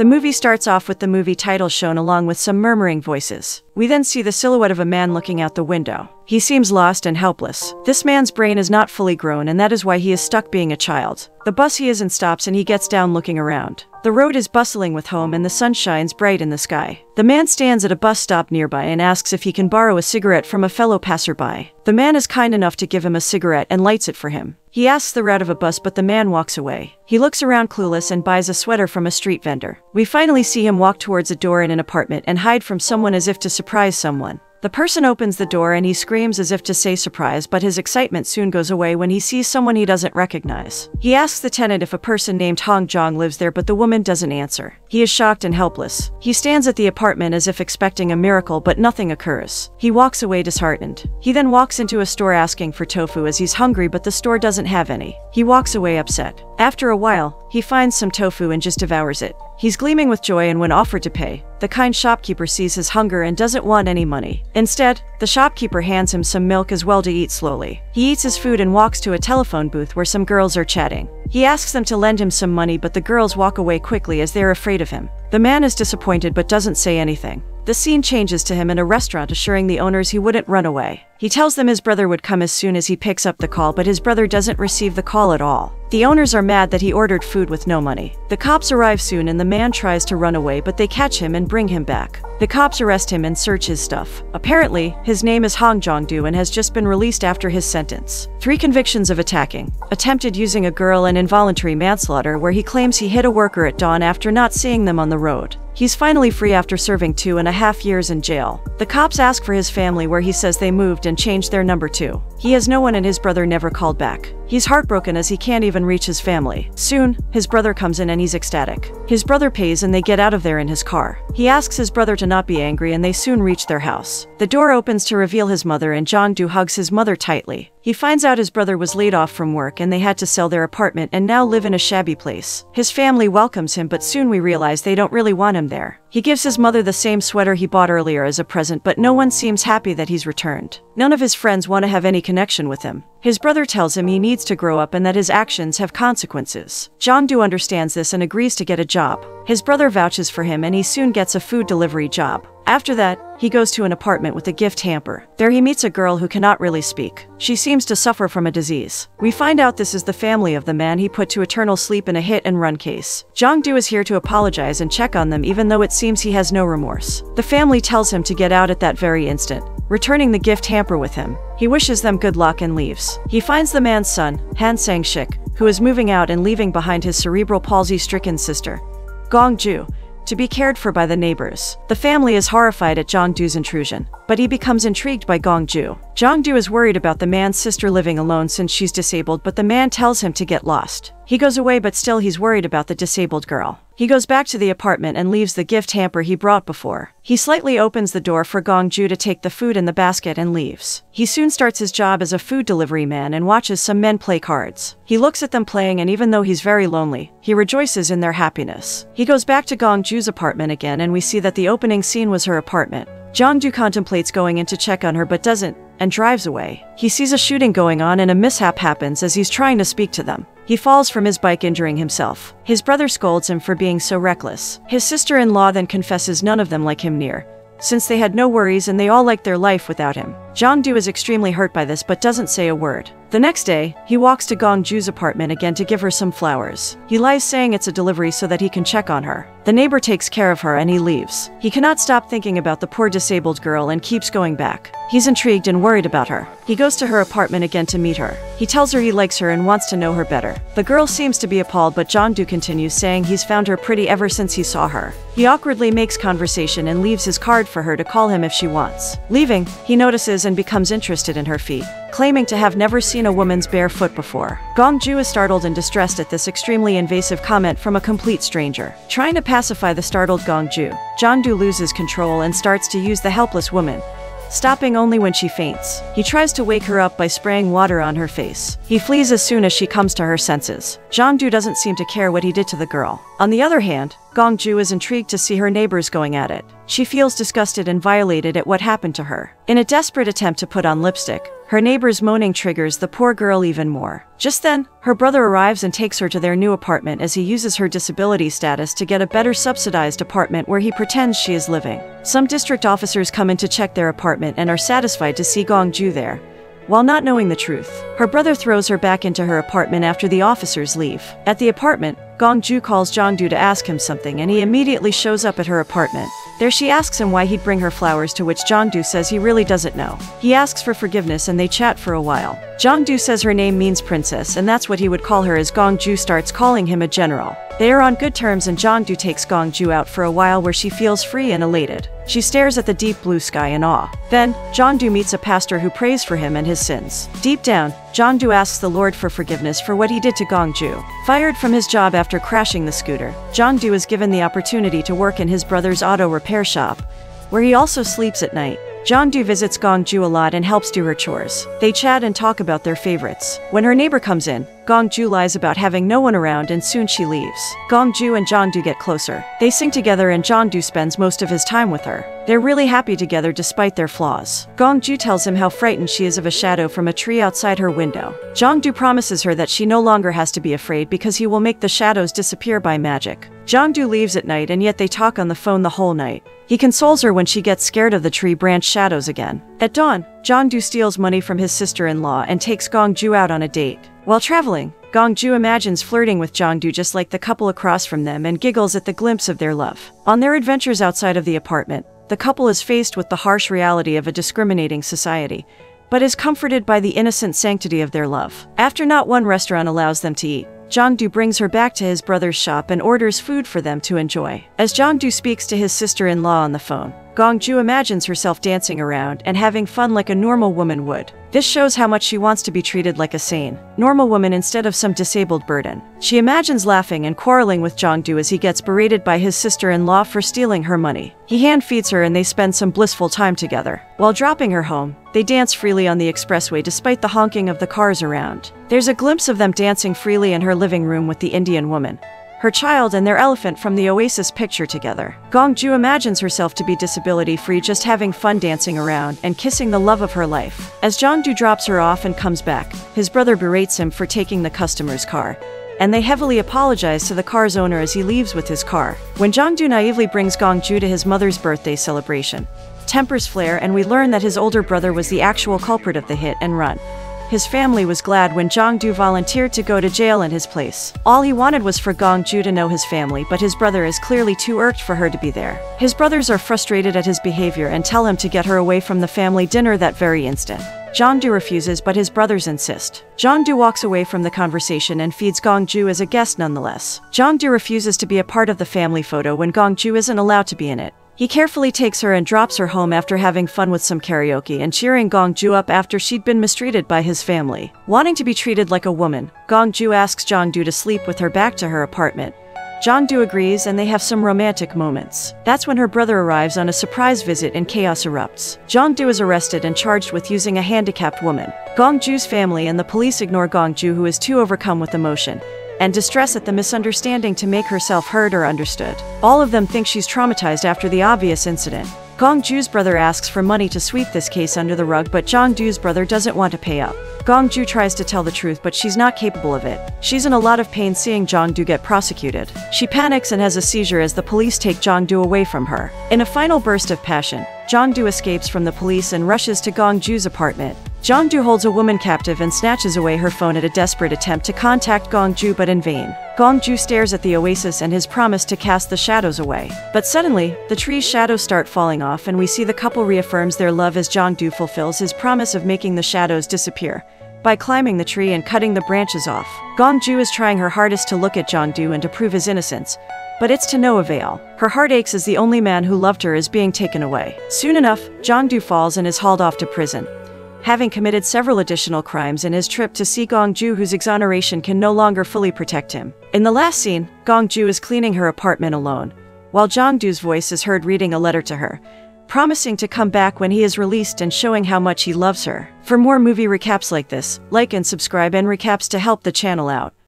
The movie starts off with the movie title shown along with some murmuring voices. We then see the silhouette of a man looking out the window. He seems lost and helpless. This man's brain is not fully grown, and that is why he is stuck being a child. The bus he is in stops and he gets down looking around. The road is bustling with home and the sun shines bright in the sky. The man stands at a bus stop nearby and asks if he can borrow a cigarette from a fellow passerby. The man is kind enough to give him a cigarette and lights it for him. He asks the route of a bus, but the man walks away. He looks around clueless and buys a sweater from a street vendor. We finally see him walk towards a door in an apartment and hide from someone as if to surprise someone. The person opens the door and he screams as if to say surprise, but his excitement soon goes away when he sees someone he doesn't recognize. He asks the tenant if a person named Hong Jong lives there, but the woman doesn't answer. He is shocked and helpless. He stands at the apartment as if expecting a miracle, but nothing occurs. He walks away disheartened. He then walks into a store asking for tofu as he's hungry, but the store doesn't have any. He walks away upset. After a while, he finds some tofu and just devours it. He's gleaming with joy, and when offered to pay, the kind shopkeeper sees his hunger and doesn't want any money. Instead, the shopkeeper hands him some milk as well to eat slowly. He eats his food and walks to a telephone booth where some girls are chatting. He asks them to lend him some money, but the girls walk away quickly as they're afraid of him. The man is disappointed but doesn't say anything. The scene changes to him in a restaurant, assuring the owners he wouldn't run away. He tells them his brother would come as soon as he picks up the call, but his brother doesn't receive the call at all. The owners are mad that he ordered food with no money. The cops arrive soon and the man tries to run away, but they catch him and bring him back. The cops arrest him and search his stuff. Apparently, his name is Hong Jong-do and has just been released after his sentence. 3 convictions of attacking, attempted using a girl, and involuntary manslaughter, where he claims he hit a worker at dawn after not seeing them on the road. He's finally free after serving 2.5 years in jail. The cops ask for his family, where he says they moved and changed their number too. He has no one and his brother never called back. He's heartbroken as he can't even reach his family. Soon, his brother comes in and he's ecstatic. His brother pays and they get out of there in his car. He asks his brother to not be angry and they soon reach their house. The door opens to reveal his mother and Jong-do hugs his mother tightly. He finds out his brother was laid off from work and they had to sell their apartment and now live in a shabby place. His family welcomes him, but soon we realize they don't really want him there. He gives his mother the same sweater he bought earlier as a present, but no one seems happy that he's returned. None of his friends want to have any connection with him. His brother tells him he needs to grow up and that his actions have consequences. Jong-do understands this and agrees to get a job. His brother vouches for him and he soon gets a food delivery job. After that, he goes to an apartment with a gift hamper. There he meets a girl who cannot really speak. She seems to suffer from a disease. We find out this is the family of the man he put to eternal sleep in a hit-and-run case. Jong-do is here to apologize and check on them, even though it seems he has no remorse. The family tells him to get out at that very instant, returning the gift hamper with him. He wishes them good luck and leaves. He finds the man's son, Han Sang-shik, who is moving out and leaving behind his cerebral palsy-stricken sister, Gong-ju, to be cared for by the neighbors. The family is horrified at Jong-do's intrusion, but he becomes intrigued by Gong-ju. Jong-do is worried about the man's sister living alone since she's disabled, but the man tells him to get lost. He goes away, but still he's worried about the disabled girl. He goes back to the apartment and leaves the gift hamper he brought before. He slightly opens the door for Gong-ju to take the food in the basket and leaves. He soon starts his job as a food delivery man and watches some men play cards. He looks at them playing, and even though he's very lonely, he rejoices in their happiness. He goes back to Gong-ju's apartment again and we see that the opening scene was her apartment. Jong-do contemplates going in to check on her but doesn't, and drives away. He sees a shooting going on and a mishap happens as he's trying to speak to them. He falls from his bike, injuring himself. His brother scolds him for being so reckless. His sister-in-law then confesses none of them like him near, since they had no worries and they all liked their life without him. Jong-do is extremely hurt by this but doesn't say a word. The next day, he walks to Gong-ju's apartment again to give her some flowers. He lies saying it's a delivery so that he can check on her. The neighbor takes care of her and he leaves. He cannot stop thinking about the poor disabled girl and keeps going back. He's intrigued and worried about her. He goes to her apartment again to meet her. He tells her he likes her and wants to know her better. The girl seems to be appalled, but Jong-do continues, saying he's found her pretty ever since he saw her. He awkwardly makes conversation and leaves his card for her to call him if she wants. Leaving, he notices and becomes interested in her feet, claiming to have never seen a woman's bare foot before. Gong-ju is startled and distressed at this extremely invasive comment from a complete stranger. Trying to pacify the startled Gong-ju, Jong-do loses control and starts to use the helpless woman, stopping only when she faints. He tries to wake her up by spraying water on her face. He flees as soon as she comes to her senses. Jong-do doesn't seem to care what he did to the girl. On the other hand, Gong-ju is intrigued to see her neighbors going at it. She feels disgusted and violated at what happened to her. In a desperate attempt to put on lipstick, Her neighbor's moaning triggers the poor girl even more. Just then, her brother arrives and takes her to their new apartment as he uses her disability status to get a better subsidized apartment where he pretends she is living. Some district officers come in to check their apartment and are satisfied to see Gong-ju there. While not knowing the truth, her brother throws her back into her apartment after the officers leave. At the apartment, Gong-ju calls Jong-do to ask him something and he immediately shows up at her apartment. There she asks him why he'd bring her flowers, to which Jong-do says he really doesn't know. He asks for forgiveness and they chat for a while. Jong-do says her name means princess and that's what he would call her as Gong-ju starts calling him a general. They are on good terms and Jong-do takes Gong-ju out for a while where she feels free and elated. She stares at the deep blue sky in awe. Then, Jong-do meets a pastor who prays for him and his sins. Deep down, Jong-do asks the Lord for forgiveness for what he did to Gong-ju. Fired from his job after crashing the scooter, Jong-do is given the opportunity to work in his brother's auto repair shop, where he also sleeps at night. Jong-do visits Gong-ju a lot and helps do her chores. They chat and talk about their favorites. When her neighbor comes in, Gong-ju lies about having no one around and soon she leaves. Gong-ju and Jong-do get closer. They sing together and Jong-do spends most of his time with her. They're really happy together despite their flaws. Gong-ju tells him how frightened she is of a shadow from a tree outside her window. Jong-do promises her that she no longer has to be afraid because he will make the shadows disappear by magic. Jong-do leaves at night and yet they talk on the phone the whole night. He consoles her when she gets scared of the tree branch shadows again. At dawn, Jong-do steals money from his sister-in-law and takes Gong-ju out on a date. While traveling, Gong-ju imagines flirting with Jong-do just like the couple across from them and giggles at the glimpse of their love. On their adventures outside of the apartment, the couple is faced with the harsh reality of a discriminating society, but is comforted by the innocent sanctity of their love. After not one restaurant allows them to eat, Jong-do brings her back to his brother's shop and orders food for them to enjoy. As Jong-do speaks to his sister-in-law on the phone, Gong-ju imagines herself dancing around and having fun like a normal woman would. This shows how much she wants to be treated like a sane, normal woman instead of some disabled burden. She imagines laughing and quarreling with Jong-do as he gets berated by his sister-in-law for stealing her money. He hand-feeds her and they spend some blissful time together. While dropping her home, they dance freely on the expressway despite the honking of the cars around. There's a glimpse of them dancing freely in her living room with the Indian woman, her child and their elephant from the Oasis picture together. Gong-ju imagines herself to be disability-free, just having fun dancing around and kissing the love of her life. As Jong-do drops her off and comes back, his brother berates him for taking the customer's car, and they heavily apologize to the car's owner as he leaves with his car. When Jong-do naively brings Gong-ju to his mother's birthday celebration, tempers flare and we learn that his older brother was the actual culprit of the hit and run. His family was glad when Jong-do volunteered to go to jail in his place. All he wanted was for Gong-ju to know his family, but his brother is clearly too irked for her to be there. His brothers are frustrated at his behavior and tell him to get her away from the family dinner that very instant. Jong-do refuses, but his brothers insist. Jong-do walks away from the conversation and feeds Gong-ju as a guest nonetheless. Jong-do refuses to be a part of the family photo when Gong-ju isn't allowed to be in it. He carefully takes her and drops her home after having fun with some karaoke and cheering Gong-ju up after she'd been mistreated by his family. Wanting to be treated like a woman, Gong-ju asks Jong-do to sleep with her back to her apartment. Jong-do agrees and they have some romantic moments. That's when her brother arrives on a surprise visit and chaos erupts. Jong-do is arrested and charged with using a handicapped woman. Gong-ju's family and the police ignore Gong-ju, who is too overcome with emotion and distress at the misunderstanding to make herself heard or understood. All of them think she's traumatized after the obvious incident. Gong-ju's brother asks for money to sweep this case under the rug, but Jong-do's brother doesn't want to pay up. Gong-ju tries to tell the truth, but she's not capable of it. She's in a lot of pain seeing Jong-do get prosecuted. She panics and has a seizure as the police take Jong-do away from her. In a final burst of passion, Jong-do escapes from the police and rushes to Gong-ju's apartment. Jong-do holds a woman captive and snatches away her phone at a desperate attempt to contact Gong-ju, but in vain. Gong-ju stares at the oasis and his promise to cast the shadows away. But suddenly, the tree's shadows start falling off and we see the couple reaffirms their love as Jong-do fulfills his promise of making the shadows disappear by climbing the tree and cutting the branches off. Gong-ju is trying her hardest to look at Jong-do and to prove his innocence, but it's to no avail. Her heart aches as the only man who loved her is being taken away. Soon enough, Jong-do falls and is hauled off to prison, having committed several additional crimes in his trip to see Gong-ju, whose exoneration can no longer fully protect him. In the last scene, Gong-ju is cleaning her apartment alone, while Jong-do's voice is heard reading a letter to her, promising to come back when he is released and showing how much he loves her. For more movie recaps like this, like and subscribe and recaps to help the channel out.